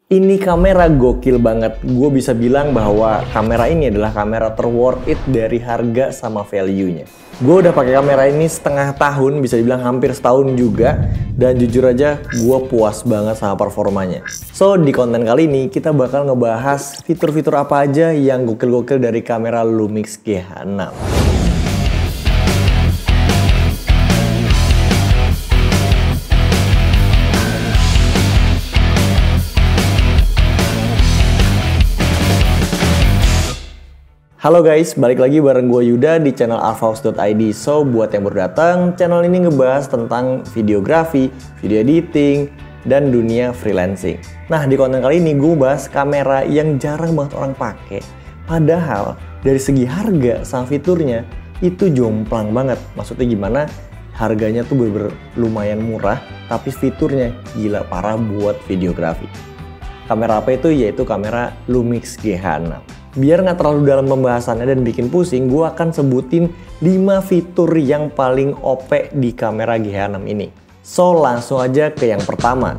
Ini kamera gokil banget. Gue bisa bilang bahwa kamera ini adalah kamera terworth it dari harga sama value-nya. Gue udah pakai kamera ini setengah tahun, bisa dibilang hampir setahun juga. Dan jujur aja, gue puas banget sama performanya. So, di konten kali ini kita bakal ngebahas fitur-fitur apa aja yang gokil-gokil dari kamera Lumix GH6. Halo guys, balik lagi bareng gue Yuda di channel arfhouse.id. So, buat yang baru datang, channel ini ngebahas tentang videografi, video editing, dan dunia freelancing. Nah, di konten kali ini gue bahas kamera yang jarang banget orang pakai. Padahal, dari segi harga sama fiturnya, itu jomplang banget. Maksudnya gimana? Harganya tuh bener-bener lumayan murah, tapi fiturnya gila parah buat videografi. Kamera apa itu? Yaitu kamera Lumix GH6. Biar nggak terlalu dalam pembahasannya dan bikin pusing, gue akan sebutin 5 fitur yang paling OP di kamera GH6 ini. So, langsung aja ke yang pertama.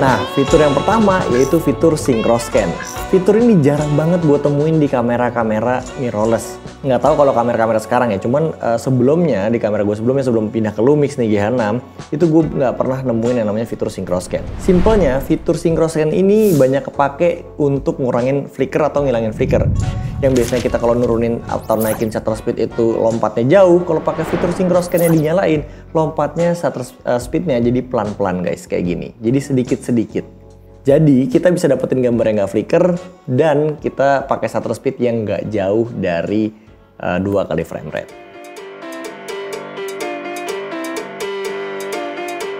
Nah, fitur yang pertama yaitu fitur Synchro Scan. Fitur ini jarang banget gue temuin di kamera-kamera mirrorless. Nggak tahu kalau kamera-kamera sekarang ya, cuman sebelumnya, di kamera gue sebelumnya, sebelum pindah ke Lumix nih GH6, itu gue nggak pernah nemuin yang namanya fitur Synchro Scan. Simpelnya, fitur Synchro Scan ini banyak kepake untuk ngurangin flicker atau ngilangin flicker. Yang biasanya kita kalau nurunin atau naikin shutter speed itu lompatnya jauh, kalau pakai fitur Synchro Scan-nya dinyalain, lompatnya shutter speed-nya jadi pelan-pelan guys, kayak gini. Jadi sedikit-sedikit. Jadi kita bisa dapetin gambar yang nggak flicker dan kita pakai shutter speed yang nggak jauh dari 2 kali frame rate.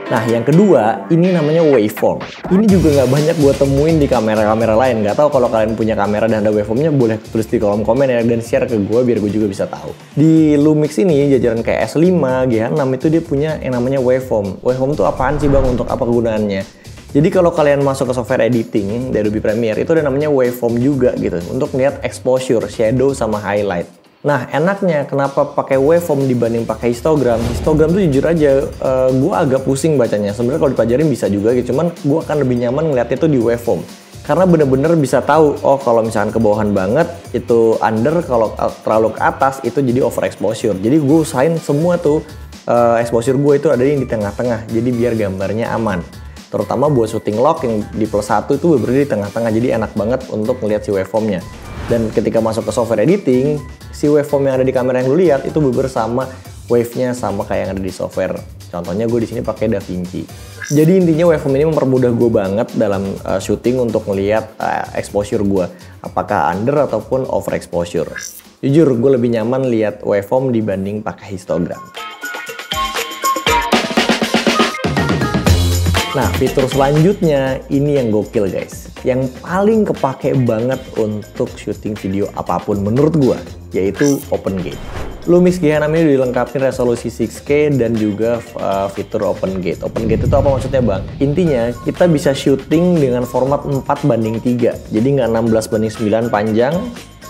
Nah, yang kedua, ini namanya waveform. Ini juga nggak banyak gue temuin di kamera-kamera lain. Nggak tahu kalau kalian punya kamera dan ada waveformnya, boleh tulis di kolom komen ya, dan share ke gue biar gue juga bisa tahu. Di Lumix ini, jajaran kayak S5, GH6 itu dia punya yang namanya waveform. Waveform itu apaan sih bang? Untuk apa kegunaannya? Jadi kalau kalian masuk ke software editing dari Adobe Premiere, itu ada namanya waveform juga gitu. Untuk lihat exposure, shadow, sama highlight. Nah, enaknya kenapa pakai waveform dibanding pakai histogram? Histogram tuh jujur aja, gue agak pusing bacanya. Sebenarnya kalau dipelajarin bisa juga gitu, cuman gue akan lebih nyaman ngeliatnya tuh di waveform. Karena bener-bener bisa tahu, oh kalau misalkan ke bawahan banget, itu under, kalau terlalu ke atas, itu jadi overexposure. Jadi gue usahain semua tuh, exposure gue itu ada yang di tengah-tengah, jadi biar gambarnya aman. Terutama buat shooting log yang di +1 itu berdiri di tengah-tengah, jadi enak banget untuk ngeliat si waveformnya. Dan ketika masuk ke software editing, si waveform yang ada di kamera yang lu lihat itu bener sama wave-nya sama kayak yang ada di software. Contohnya gue di sini pakai DaVinci. Jadi intinya waveform ini mempermudah gue banget dalam shooting untuk ngelihat exposure gue, apakah under ataupun overexposure. Jujur, gue lebih nyaman lihat waveform dibanding pakai histogram. Nah, fitur selanjutnya ini yang gokil guys. Yang paling kepake banget untuk syuting video apapun menurut gua, yaitu Open Gate. Lumix GH6 ini dilengkapi resolusi 6K dan juga fitur Open Gate. Open Gate itu apa maksudnya bang? Intinya kita bisa syuting dengan format 4:3. Jadi nggak 16:9 panjang,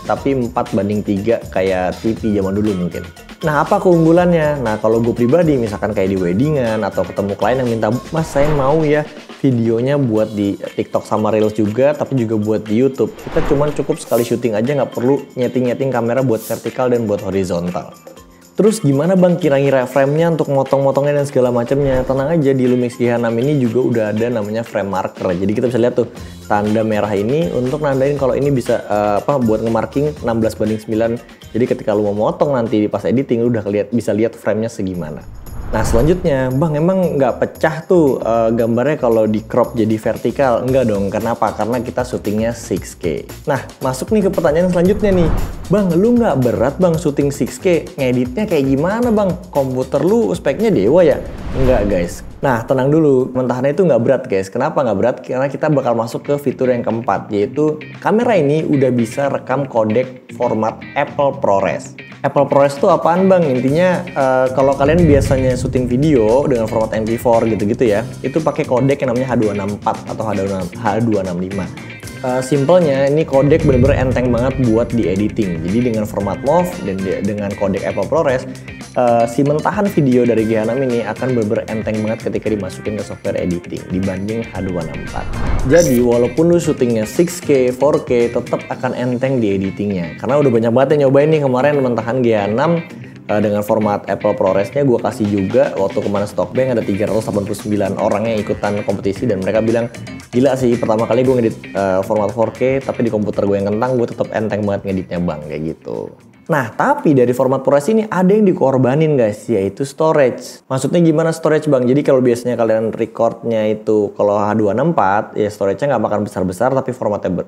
tapi 4:3 kayak TV zaman dulu mungkin. Nah, apa keunggulannya? Nah, kalau gue pribadi, misalkan kayak di weddingan atau ketemu klien yang minta, mas saya mau ya videonya buat di TikTok sama Reels juga, tapi juga buat di YouTube. Kita cuman cukup sekali syuting aja, nggak perlu nyeting-nyeting kamera buat vertikal dan buat horizontal. Terus gimana bang kira-kira frame-nya untuk motong-motongnya dan segala macamnya? Tenang aja, di Lumix GH6 ini juga udah ada namanya frame marker. Jadi kita bisa lihat tuh tanda merah ini untuk nandain kalau ini bisa buat nge-marking 16:9. Jadi ketika lu mau motong nanti pas editing lu udah bisa lihat frame-nya segimana. Nah selanjutnya, bang emang nggak pecah tuh gambarnya kalau di crop jadi vertikal? Enggak dong, kenapa? Karena kita syutingnya 6K. Nah masuk nih ke pertanyaan selanjutnya nih, bang lu nggak berat bang syuting 6K? Ngeditnya kayak gimana bang? Komputer lu speknya dewa ya? Enggak guys. Nah tenang dulu, mentahannya itu nggak berat guys. Kenapa nggak berat? Karena kita bakal masuk ke fitur yang keempat, yaitu kamera ini udah bisa rekam kodek format Apple ProRes. Apple ProRes itu apaan bang? Intinya kalau kalian biasanya syuting video dengan format MP4 gitu-gitu ya, itu pakai kodek yang namanya H264 atau H265. Simpelnya ini kodek bener-bener enteng banget buat di editing. Jadi dengan format MOV dan dengan kodek Apple ProRes si mentahan video dari G6 ini akan bener-bener enteng banget ketika dimasukin ke software editing dibanding H264. Jadi walaupun lu syutingnya 6K, 4K tetap akan enteng di editingnya. Karena udah banyak banget yang nyobain nih kemarin mentahan G6 dengan format Apple ProRes-nya gue kasih juga. Waktu kemarin Stockbank ada 389 orang yang ikutan kompetisi dan mereka bilang gila sih, pertama kali gue ngedit format 4K tapi di komputer gue yang kentang gue tetap enteng banget ngeditnya bang, kayak gitu. Nah tapi dari format ProRes ini ada yang dikorbanin guys, yaitu storage. Maksudnya gimana storage bang? Jadi kalau biasanya kalian recordnya itu kalau H264 ya storage-nya nggak bakal besar-besar tapi formatnya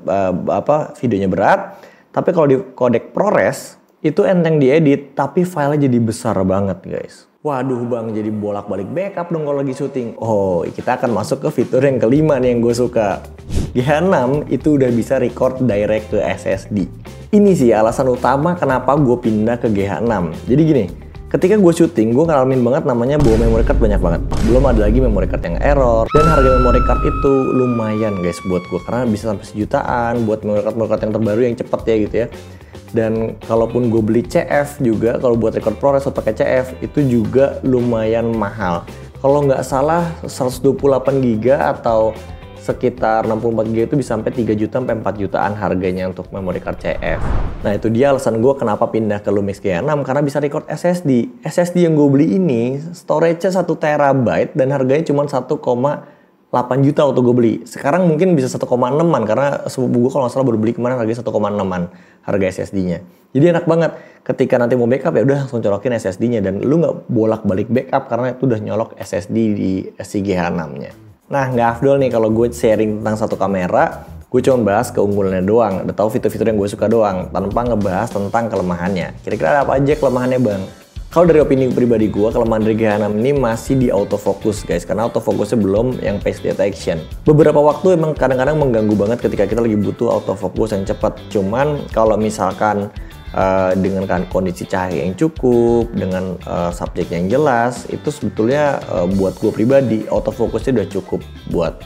videonya berat. Tapi kalau di codec ProRes itu enteng diedit, tapi filenya jadi besar banget guys. Waduh bang, jadi bolak-balik backup dong kalau lagi syuting. Oh, kita akan masuk ke fitur yang kelima nih yang gue suka. G6 itu udah bisa record direct ke SSD. Ini sih alasan utama kenapa gue pindah ke G6. Jadi gini, ketika gue syuting, gue ngalamin banget namanya bawa memory card banyak banget. Belum ada lagi memory card yang error. Dan harga memory card itu lumayan guys buat gue, karena bisa sampai sejutaan buat memory card yang terbaru yang cepet ya gitu ya. Dan kalaupun gue beli CF juga, kalau buat record ProRes atau pakai CF itu juga lumayan mahal. Kalau nggak salah 128 GB atau sekitar 64 GB itu bisa sampai 3 juta sampai 4 jutaan harganya untuk memory card CF. Nah itu dia alasan gue kenapa pindah ke Lumix G6, karena bisa record SSD. SSD yang gue beli ini storage-nya 1 TB dan harganya cuma 1,8 juta waktu gue beli. Sekarang mungkin bisa 1,6an karena sepupu gue kalau nggak salah baru beli kemarin harganya 1,6an harga SSD-nya. Jadi enak banget ketika nanti mau backup ya udah langsung colokin SSD-nya dan lu nggak bolak-balik backup karena itu udah nyolok SSD di si G6-nya. Nah nggak afdol nih kalau gue sharing tentang satu kamera, gue cuma bahas keunggulannya doang, udah tahu fitur-fitur yang gue suka doang tanpa ngebahas tentang kelemahannya. Kira-kira apa aja kelemahannya bang? Kalau dari opini pribadi gue, kelemahan dari G6 ini masih di autofocus guys, karena autofocusnya belum yang face detection. Beberapa waktu emang kadang-kadang mengganggu banget ketika kita lagi butuh autofocus yang cepat. Cuman kalau misalkan dengan kondisi cahaya yang cukup, dengan subjek yang jelas, itu sebetulnya buat gue pribadi autofocusnya udah cukup buat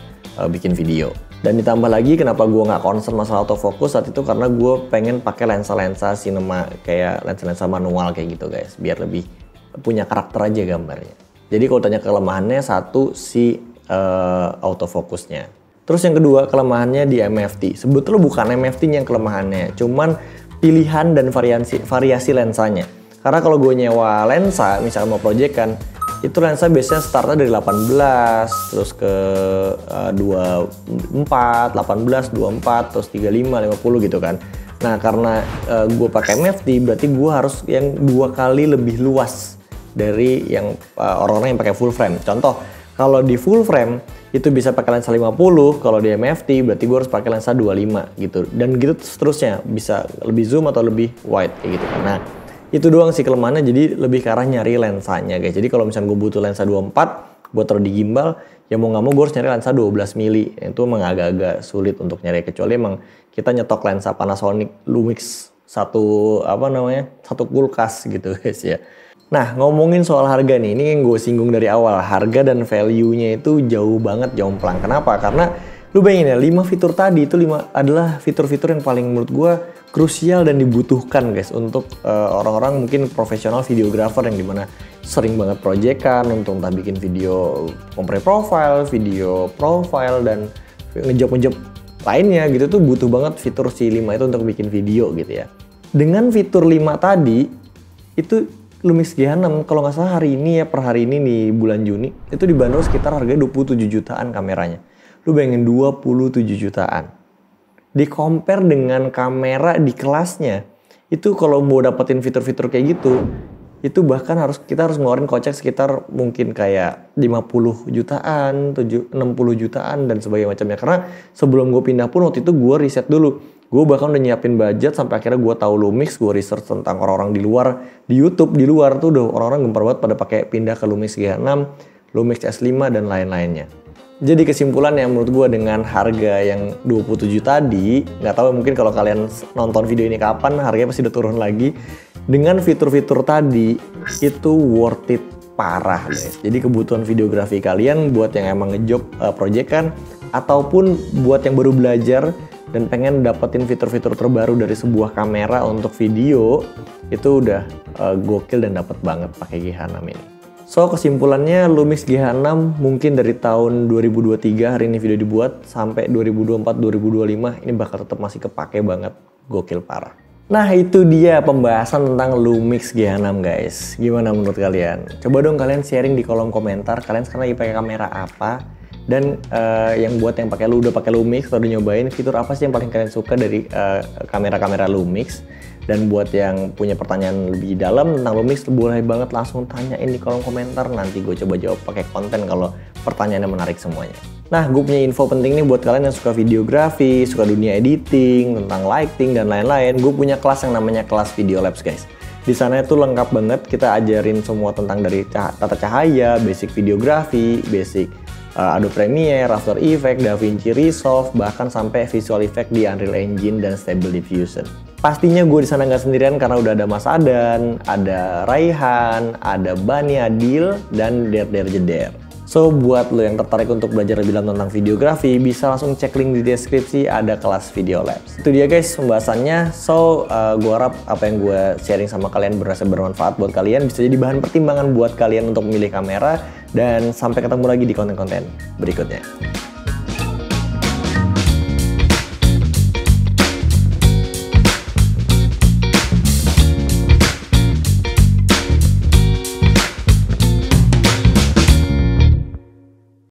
bikin video. Dan ditambah lagi kenapa gue nggak concern masalah autofocus saat itu karena gue pengen pakai lensa-lensa cinema kayak lensa-lensa manual kayak gitu guys, biar lebih punya karakter aja gambarnya. Jadi kalau tanya kelemahannya, satu si autofocusnya. Terus yang kedua kelemahannya di MFT. Sebetulnya bukan MFT yang kelemahannya, cuman pilihan dan variasi lensanya. Karena kalau gue nyewa lensa, misalnya mau proyekkan, itu lensa biasanya startnya dari 18 terus ke 24, 18, 24 terus 35, 50 gitu kan. Nah karena gue pakai MFT berarti gue harus yang 2 kali lebih luas dari yang orang-orang yang pakai full frame. Contoh kalau di full frame itu bisa pakai lensa 50, kalau di MFT berarti gue harus pakai lensa 25 gitu. Dan gitu seterusnya, bisa lebih zoom atau lebih wide kayak gitu kan. Nah itu doang sih kelemahannya, jadi lebih ke arah nyari lensanya guys. Jadi kalau misalnya gue butuh lensa 24 buat taruh di gimbal, ya mau nggak mau gue harus nyari lensa 12 mili. Itu emang agak-agak sulit untuk nyari, kecuali emang kita nyetok lensa Panasonic Lumix satu kulkas gitu guys ya. Nah ngomongin soal harga nih, ini yang gue singgung dari awal, harga dan value-nya itu jauh banget jomplang. Kenapa? Karena lu bayangin ya, 5 fitur tadi itu adalah fitur-fitur yang paling menurut gue krusial dan dibutuhkan guys untuk orang-orang mungkin profesional videographer yang dimana sering banget proyekan untuk entah bikin video compare profile, video profile dan ngejob lainnya gitu tuh butuh banget fitur si 5 itu untuk bikin video gitu ya. Dengan fitur 5 tadi itu Lumix G6 kalau nggak salah hari ini ya, per hari ini di bulan Juni itu dibanderol sekitar harganya 27 jutaan kameranya. Lu bayangin 27 jutaan. Di-compare dengan kamera di kelasnya, itu kalau mau dapetin fitur-fitur kayak gitu, itu bahkan kita harus ngeluarin kocek sekitar mungkin kayak 50 jutaan, 60 jutaan dan sebagainya macamnya. Karena sebelum gue pindah pun waktu itu gue riset dulu. Gue bahkan udah nyiapin budget sampai akhirnya gue tahu Lumix, gue research tentang orang-orang di luar, di YouTube di luar tuh udah orang-orang gempar banget pada pakai pindah ke Lumix G6, Lumix S5 dan lain-lainnya. Jadi kesimpulan yang menurut gue dengan harga yang 27 tadi, nggak tahu mungkin kalau kalian nonton video ini kapan, harganya pasti udah turun lagi. Dengan fitur-fitur tadi, itu worth it parah guys. Jadi kebutuhan videografi kalian buat yang emang ngejob proyekan, ataupun buat yang baru belajar dan pengen dapetin fitur-fitur terbaru dari sebuah kamera untuk video, itu udah gokil dan dapet banget pakai G6 ini. So kesimpulannya, Lumix G6 mungkin dari tahun 2023 hari ini video dibuat sampai 2024-2025 ini bakal tetap masih kepake banget, gokil parah. Nah itu dia pembahasan tentang Lumix G6 guys. Gimana menurut kalian? Coba dong kalian sharing di kolom komentar, kalian sekarang lagi pakai kamera apa? Dan yang buat yang udah pakai Lumix atau udah nyobain, fitur apa sih yang paling kalian suka dari kamera-kamera Lumix? Dan buat yang punya pertanyaan lebih dalam tentang Lumix, boleh banget langsung tanyain di kolom komentar. Nanti gue coba jawab pakai konten kalau pertanyaannya menarik semuanya. Nah, gue punya info penting nih buat kalian yang suka videografi, suka dunia editing, tentang lighting dan lain-lain. Gue punya kelas yang namanya kelas Video Labs guys. Di sana itu lengkap banget, kita ajarin semua tentang dari tata cahaya, basic videografi, basic Adobe Premiere, After Effects, DaVinci Resolve, bahkan sampai visual effect di Unreal Engine dan Stable Diffusion. Pastinya gue di sana nggak sendirian karena udah ada Mas Adan, ada Raihan, ada Bani Adil, dan Der Jeder. So buat lo yang tertarik untuk belajar lebih dalam tentang videografi, bisa langsung cek link di deskripsi, ada kelas Video Labs. Itu dia guys pembahasannya. So gue harap apa yang gue sharing sama kalian berasa bermanfaat buat kalian, bisa jadi bahan pertimbangan buat kalian untuk memilih kamera. Dan sampai ketemu lagi di konten-konten berikutnya.